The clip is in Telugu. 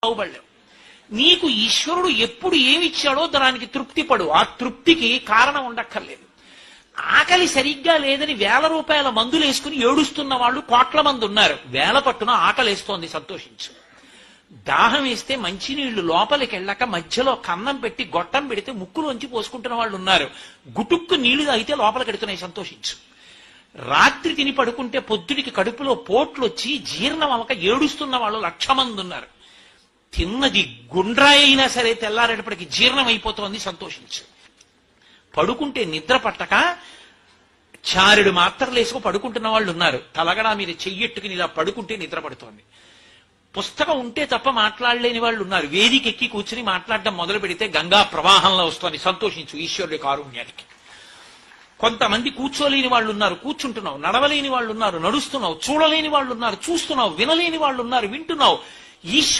బాగుపడలేవు. నీకు ఈశ్వరుడు ఎప్పుడు ఏమిచ్చాడో దానికి తృప్తి పడు. ఆ తృప్తికి కారణం ఉండక్కర్లేదు. ఆకలి సరిగ్గా లేదని 1000 రూపాయల మందులు వేసుకుని ఏడుస్తున్న వాళ్ళు కోట్ల మంది ఉన్నారు. వేల పట్టున ఆకలేస్తోంది, సంతోషించు. దాహం వేస్తే మంచినీళ్లు లోపలికి వెళ్ళక మధ్యలో కన్నం పెట్టి గొట్టం పెడితే ముక్కులోంచి పోసుకుంటున్న వాళ్ళు ఉన్నారు. గుటుక్కు నీళ్లు తాగితే లోపలికి ఎడుతున్నాయి, సంతోషించు. రాత్రి తిని పడుకుంటే పొద్దుడికి కడుపులో పోట్లు వచ్చి జీర్ణం అవ్వక ఏడుస్తున్న వాళ్ళు 1,00,000 మంది ఉన్నారు. తిన్నది గుండ్రాయి అయినా సరే తెల్లారేటప్పటికి జీర్ణం అయిపోతోంది, సంతోషించు. పడుకుంటే నిద్ర పట్టక చారుడు మాత్రలు వేసుకు పడుకుంటున్న వాళ్ళు ఉన్నారు. తలగడా మీరు చెయ్యెట్టుకుని ఇలా పడుకుంటే నిద్ర పడుతోంది. పుస్తకం ఉంటే తప్ప మాట్లాడలేని వాళ్ళు ఉన్నారు. వేదికెక్కి కూర్చుని మాట్లాడడం మొదలు పెడితే గంగా ప్రవాహంలో వస్తోంది, సంతోషించు ఈశ్వరుడి కారుణ్యానికి. కొంతమంది కూర్చోలేని వాళ్ళు ఉన్నారు, కూర్చుంటున్నావు. నడవలేని వాళ్ళు ఉన్నారు, నడుస్తున్నావు. చూడలేని వాళ్ళు ఉన్నారు, చూస్తున్నావు. వినలేని వాళ్ళు ఉన్నారు, వింటున్నావు.